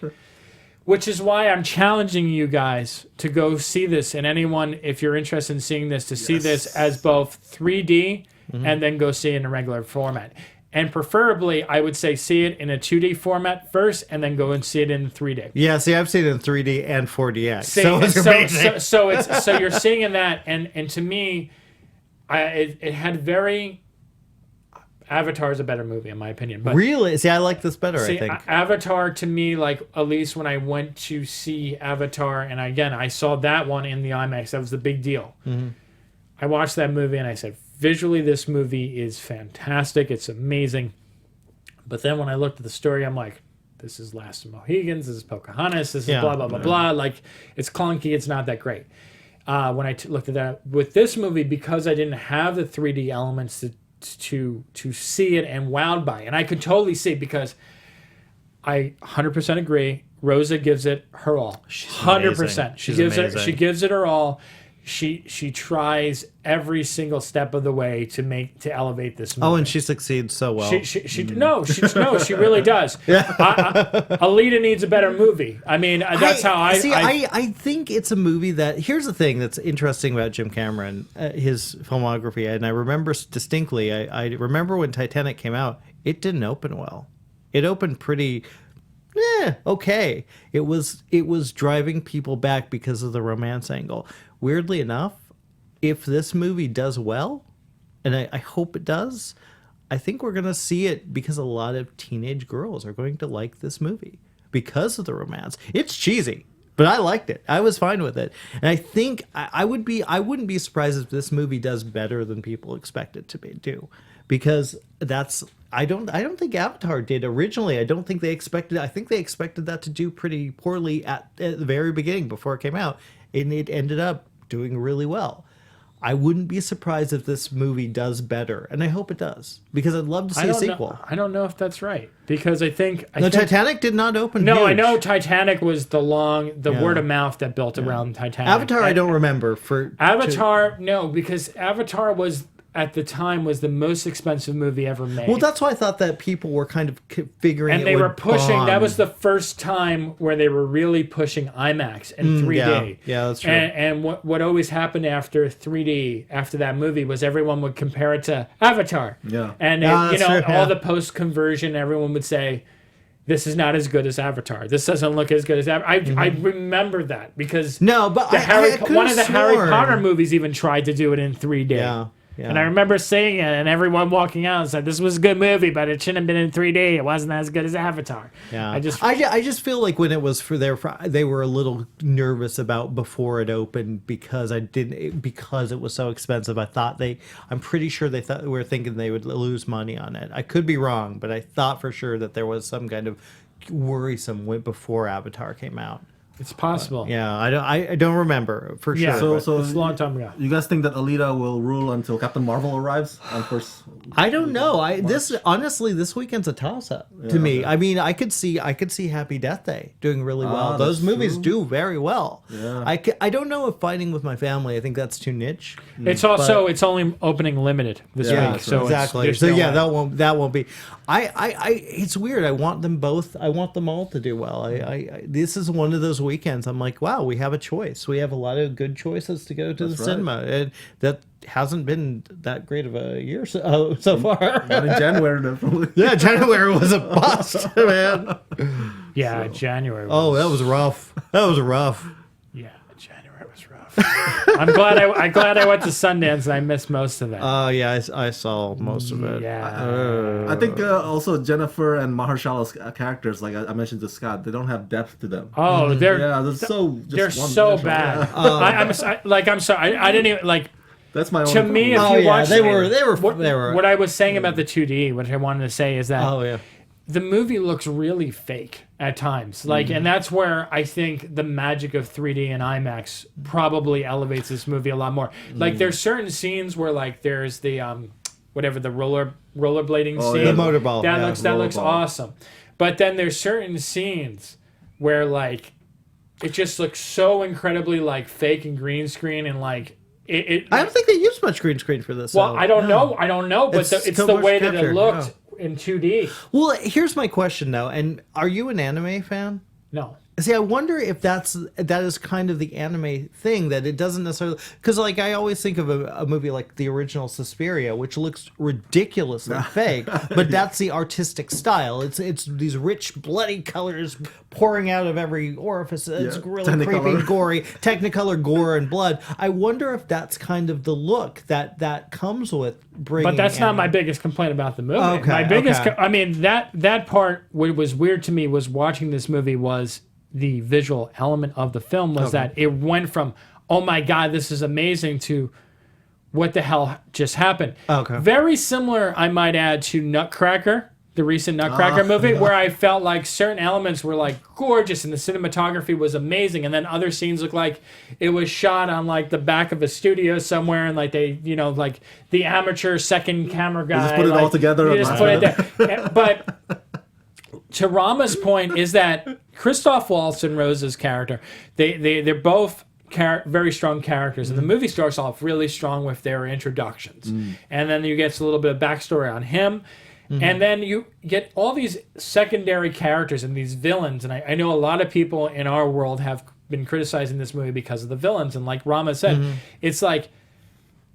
Which is why I'm challenging you guys to go see this, and anyone, if you're interested in seeing this, to see this as both 3D and then go see it in a regular format. And preferably, I would say see it in a 2D format first, and then go and see it in 3D. Yeah, see, I've seen it in 3D and 4DX. See, So it's amazing. so you're seeing in that, and to me, it had very. Avatar is a better movie in my opinion. But Really? See, I like this better, I think. Avatar to me, like at least when I went to see Avatar, and again I saw that one in the IMAX. That was the big deal. I watched that movie and I said, visually, this movie is fantastic. It's amazing. But then when I looked at the story, I'm like, this is Last of the Mohegans. This is Pocahontas. This is blah, blah, blah, blah. Like, it's clunky. It's not that great. When I looked at that, with this movie, because I didn't have the 3D elements to see it and wowed by it. And I could totally see because I 100% agree. Rosa gives it her all. She's 100%. She gives it her all. She tries every single step of the way to elevate this movie. Oh, and she succeeds so well. She really does. Alita needs a better movie. I mean, that's how I see. I think it's a movie that. Here's the thing that's interesting about Jim Cameron, his filmography, and I remember distinctly. I remember when Titanic came out. It didn't open well. It opened pretty. Okay. It was driving people back because of the romance angle. Weirdly enough, if this movie does well, and I hope it does, I think we're going to see it because a lot of teenage girls are going to like this movie because of the romance. It's cheesy, but I liked it. I was fine with it. And I think I wouldn't be surprised if this movie does better than people expect it to do, because I don't think Avatar did originally. I think they expected that to do pretty poorly at the very beginning before it came out, and it ended up doing really well. I wouldn't be surprised if this movie does better, and I hope it does, because I'd love to see a sequel. I don't know if that's right, because I think Titanic did not open. No, huge. I know Titanic was the word of mouth that built around Titanic. Avatar, I don't remember No, because Avatar was at the time was the most expensive movie ever made. Well, that's why I thought that people were kind of figuring and it they would were pushing. bomb. That was the first time where they were really pushing IMAX and 3D. Yeah, that's true. And what always happened after 3D, after that movie, was everyone would compare it to Avatar. Yeah. And that's true, all the post conversion, everyone would say, this is not as good as Avatar. This doesn't look as good as Avatar. I remember that because No, but one of the Harry sworn. Potter movies even tried to do it in 3D. Yeah. Yeah. And I remember seeing it, and everyone walking out said, "This was a good movie, but it shouldn't have been in 3D. It wasn't as good as Avatar." Yeah, I just I just feel like when it was they were a little nervous about before it opened because because it was so expensive. I'm pretty sure they were thinking they would lose money on it. I could be wrong, but I thought for sure that there was some kind of worrisome before Avatar came out. it's possible. Yeah, I don't remember for sure. Yeah, but- So it's a long time ago. you guys think that Alita will rule until Captain Marvel arrives on first? I don't know. This weekend's a toss up to me. I mean, I could see Happy Death Day doing really well. Those that's movies true. do very well. Yeah. I don't know if Fighting with My Family. I think that's too niche. It's also it's only opening limited this Yeah, week, that's so right. Exactly. there's So no yeah, way. that won't be. It's weird. I want them both. I want them all to do well. This is one of those weekends. I'm like, wow, we have a choice. We have a lot of good choices to go to the right. cinema, and that hasn't been that great of a year so far. Not in January, definitely. Yeah, January was a bust, man. Yeah, January. Oh, that was rough. That was rough. Yeah, January was rough. I'm glad I went to Sundance and I missed most of that. Oh, yeah, I saw most of it. Yeah. I think also Jennifer and Mahershala's characters, like I mentioned to Scott, they don't have depth to them. Oh, they're They're so so bad. I'm sorry. I didn't even like. That's my To only me, if problem. you watch they were. what I was saying about the 2D, what I wanted to say is that Oh yeah. the movie looks really fake at times. Like, and that's where I think the magic of 3D and IMAX probably elevates this movie a lot more. Like, there's certain scenes where like there's the whatever the rollerblading scene, yeah. The motorball. that looks rollerball. awesome. But then there's certain scenes where like it just looks so incredibly like fake and green screen and like it I don't think they used much green screen for this. well, though. I don't know, but It's it's so the much way that capture, it looked in 2D. Well, here's my question though. And are you an anime fan? No. See, I wonder if that is kind of the anime thing, that it doesn't necessarily, because like I always think of a movie like the original Suspiria, which looks ridiculously fake, but that's the artistic style. It's these rich bloody colors pouring out of every orifice. It's Yeah, really Technicolor. creepy, gory, Technicolor gore and blood. I wonder if that's kind of the look that comes with bringing. But that's not anime. my biggest complaint about the movie. Okay, My biggest, okay. I mean, that part, what was weird to me was watching this movie was the visual element of the film was that it went from, oh my God, this is amazing, to what the hell just happened. Okay. Very similar, I might add, to Nutcracker, the recent Nutcracker movie, where I felt like certain elements were like gorgeous and the cinematography was amazing, and then other scenes looked like it was shot on like the back of a studio somewhere, and like they, like the amateur second camera guy, just put it all like, together you and just put it there. But to Rama's point is that Christoph Waltz and Rose's character, they're both very strong characters, and the movie starts off really strong with their introductions, and then you get a little bit of backstory on him, and then you get all these secondary characters and these villains, and I know a lot of people in our world have been criticizing this movie because of the villains, and like Rama said, it's like,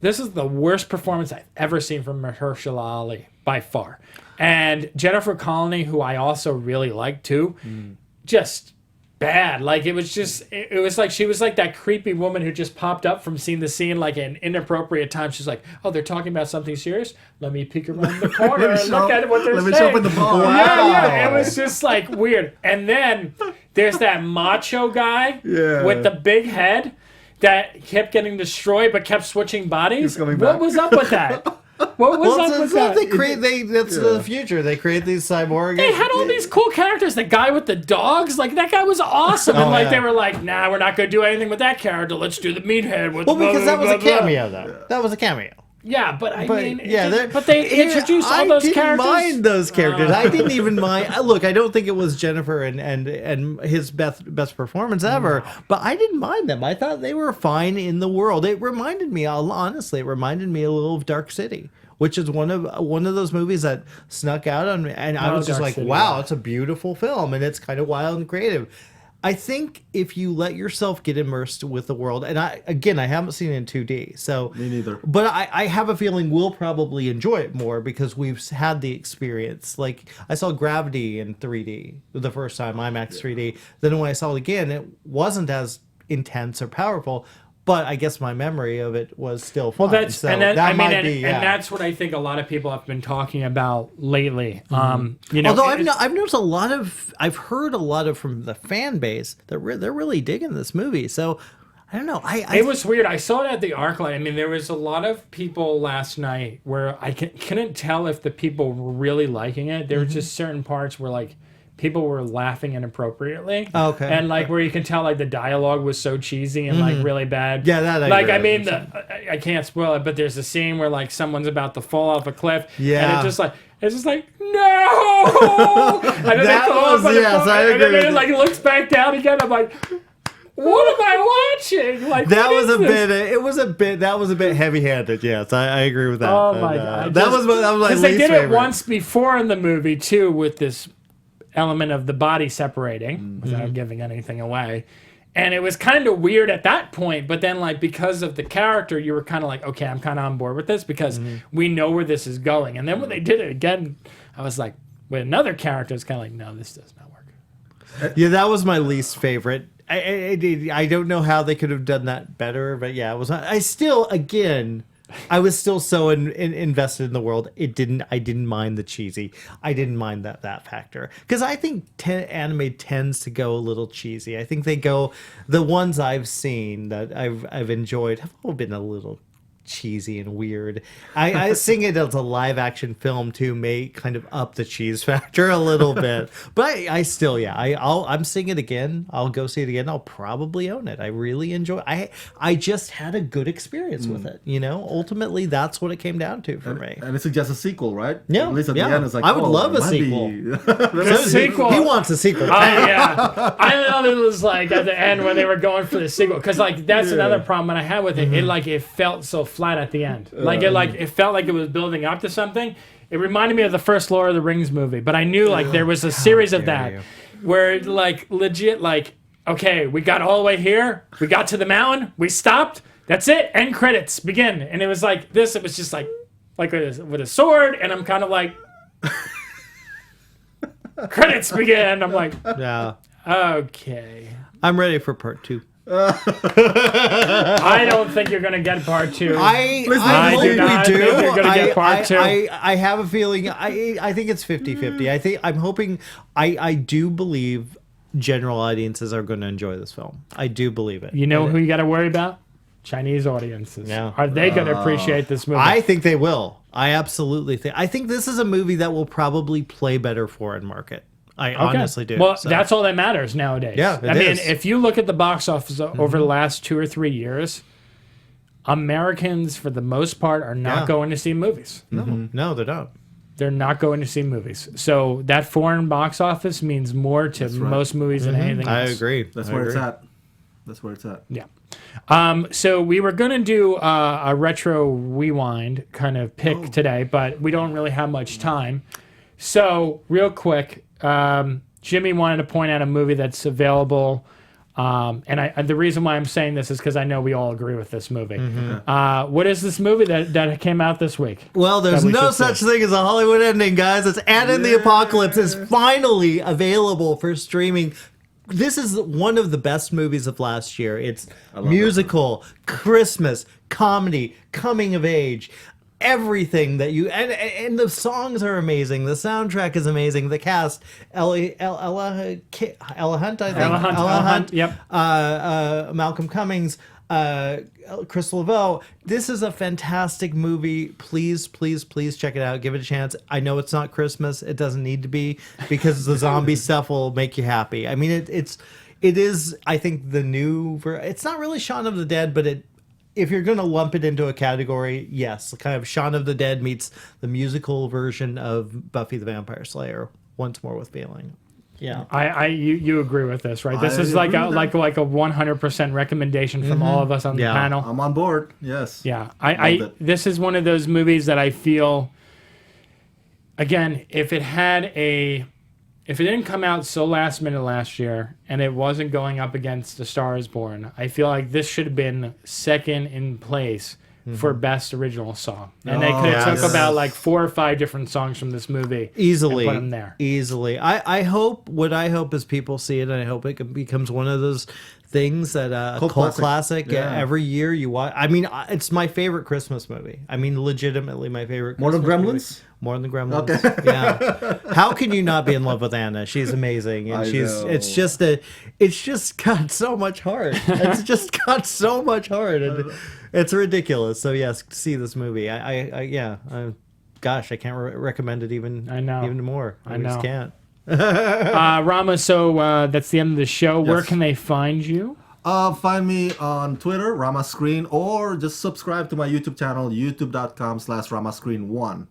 this is the worst performance I've ever seen from Mahershala Ali by far. And Jennifer Connelly, who I also really like too, just bad. Like it was like she was like that creepy woman who just popped up from scene to scene like an inappropriate time. She's like, oh, they're talking about something serious? Let me peek around the corner and look at what they're saying. Let me show up in the bar. Yeah, it was just like weird. And then there's that macho guy with the big head that kept getting destroyed but kept switching bodies. coming What back. was up with that? What was up with that? That's the future. They create these cyborg. They had all these cool characters. The guy with the dogs, like that guy was awesome. And like yeah. they were like, nah, we're not gonna do anything with that character. Let's do the meathead with. Well, because that was a blah, blah, blah." cameo, though. That was a cameo. Yeah, but I mean, but they introduced all those characters. I didn't mind those characters. I didn't even mind. Look, I don't think it was Jennifer and his best performance ever, but I didn't mind them. I thought they were fine in the world. It reminded me, honestly, a little of Dark City, which is one of those movies that snuck out on me, and I was just Dark like, City, wow, yeah. it's a beautiful film, and it's kind of wild and creative. I think if you let yourself get immersed with the world, and I haven't seen it in 2D, so Me neither. But I have a feeling we'll probably enjoy it more because we've had the experience. Like I saw Gravity in 3D the first time, IMAX 3D. Then when I saw it again, it wasn't as intense or powerful. But I guess my memory of it was still fun. Well, that's so and that, that I mean, might and, be, yeah. and that's what I think a lot of people have been talking about lately. You know, Although I've noticed I've heard a lot of from the fan base that they're really digging this movie. So I don't know. It was weird. I saw it at the ArcLight. I mean, there was a lot of people last night where I couldn't tell if the people were really liking it. There were just certain parts where like people were laughing inappropriately. Okay. And like where you can tell like the dialogue was so cheesy and like really bad. Yeah, that I like agree. I mean, I can't spoil it, but there's a scene where like someone's about to fall off a cliff. Yeah. And it's just like no. And then That they fall was- off on the yes, phone, I and agree then with it you. like looks back down again. I'm like, what am I watching? Like that what was is a this? bit. It was a bit. That was a bit heavy-handed. Yes, I agree with that. Oh But, my god! that was my because least they did favorite. it once before in the movie too, with this element of the body separating Mm-hmm. without giving anything away, and it was kind of weird at that point. But then, like because of the character, you were kind of like, okay, I'm kind of on board with this because Mm-hmm. we know where this is going. And then when they did it again, I was like, with another character, it's kind of like, no, this does not work. Yeah, that was my least favorite. I don't know how they could have done that better, but yeah, it was. I still, again, I was still so invested in the world. I didn't mind the cheesy. I didn't mind that factor because I think anime tends to go a little cheesy. I think the ones I've seen that I've enjoyed have all been a little cheesy and weird. I sing it as a live action film too, may kind of up the cheese factor a little bit. But I still, yeah, I'm seeing it again. I'll go see it again. I'll probably own it. I really enjoy. I just had a good experience with it. You know, ultimately that's what it came down to for me. And it suggests a sequel, right? Yeah, At least at yeah. the end, it's like, I would love a it might sequel. The sequel. He wants a sequel. Yeah, I thought it was like at the end when they were going for the sequel because like that's another problem that I had with it. It felt so flat at the end. It felt like it was building up to something. It reminded me of the first Lord of the Rings movie, but I knew like there was a series of that where like legit like okay, we got all the way here, we got to the mountain, we stopped, that's it, end credits, begin, and it was like this. It was just like with a sword, and I'm kind of like credits begin. I'm like Yeah, okay. I'm ready for part 2. I don't think you're gonna get part 2. I I hope do not we do. think you're gonna get part 2. I have a feeling. I think it's 50-50. I'm hoping. I do believe general audiences are going to enjoy this film. I do believe it. You know who you got to worry about? Chinese audiences. Yeah. Are they going to appreciate this movie? I think they will. I absolutely think. I think this is a movie that will probably play better foreign market. I honestly do. Well, so. that's all that matters nowadays. Yeah, it I mean, is. if you look at the box office over the last 2 or 3 years, Americans, for the most part, are not going to see movies. No, they don't. They're not going to see movies. So that foreign box office means more to most movies than anything else. I agree. That's I where agree. it's at. That's where it's at. Yeah. So we were going to do a retro rewind kind of pick today, but we don't really have much time. So real quick, Jimmy wanted to point out a movie that's available. And the reason why I'm saying this is because I know we all agree with this movie. What is this movie that came out this week? Well, there's that we no should such see? thing as a Hollywood ending, guys. It's Ant the Apocalypse is finally available for streaming. This is one of the best movies of last year. It's musical, Christmas, comedy, coming of age. Everything that you and the songs are amazing. The soundtrack is amazing. The cast, Ella Hunt, I think. Ella Hunt, yep. Malcolm Cummings, Chris Laveau. This is a fantastic movie. Please, please, please check it out. Give it a chance. I know it's not Christmas. It doesn't need to be because the zombie stuff will make you happy. I mean, it is. I think the new. It's not really Shaun of the Dead, but it. If you're going to lump it into a category, yes, kind of Shaun of the Dead meets the musical version of Buffy the Vampire Slayer. Once more with feeling. Yeah. You agree with this, right? This I is like agree a with like a 100% recommendation from all of us on the Yeah. panel. I'm on board. Yes. Yeah, Loved it. this is one of those movies that I feel, again, if it had if it didn't come out so last minute last year and it wasn't going up against A Star Is Born, I feel like this should have been second in place for best original song. And they could have took about like 4 or 5 different songs from this movie Easily. and put them there. Easily. I hope, what I hope is people see it, and I hope it becomes one of those things that a cult classic every year you watch. I mean, it's my favorite Christmas movie. I mean, legitimately my favorite More than Christmas Gremlins? movie. More than Gremlins. Okay. Yeah. How can you not be in love with Anna? She's amazing, and I know. it's just got so much heart. It's just got so much heart, and it's ridiculous. So yes, see this movie. Gosh, I can't recommend it even. I know. Even more. I know. just can't. Rama, so that's the end of the show. Where can they find you? Find me on Twitter, Ramascreen, or just subscribe to my YouTube channel, youtube.com/Ramascreen1.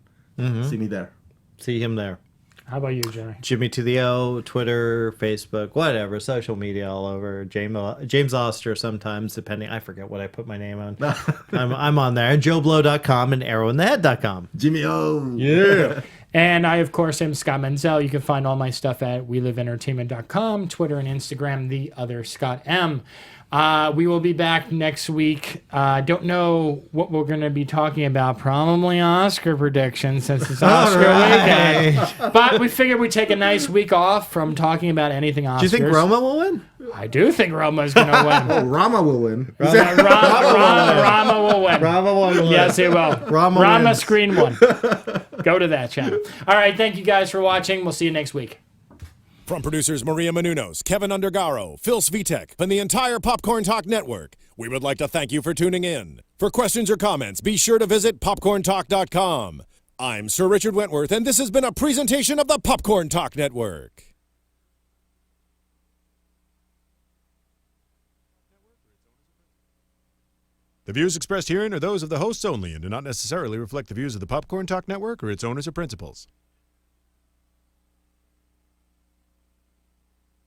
See me there. See him there. How about you, Jerry? Jimmy to the O, Twitter, Facebook, whatever, social media all over. James Oster sometimes, depending. I forget what I put my name on. I'm on there. JoeBlow.com and ArrowInTheHead.com. Jimmy O. Yeah. And I, of course, am Scott Menzel. You can find all my stuff at WeLiveEntertainment.com, Twitter and Instagram, The Other Scott M. We will be back next week. Don't know what we're going to be talking about. Probably Oscar predictions since it's Oscar weekend. But we figured we'd take a nice week off from talking about anything Oscars. Do you think Roma will win? I do think Roma's going to win. Oh, Rama will win. Rama will win. Rama will win. Yes, he will. Rama Rama wins. Screen 1. Go to that channel. All right, thank you guys for watching. We'll see you next week. From producers Maria Menounos, Kevin Undergaro, Phil Svitek, and the entire Popcorn Talk Network, we would like to thank you for tuning in. For questions or comments, be sure to visit popcorntalk.com. I'm Sir Richard Wentworth, and this has been a presentation of the Popcorn Talk Network. The views expressed herein are those of the hosts only and do not necessarily reflect the views of the Popcorn Talk Network or its owners or principals.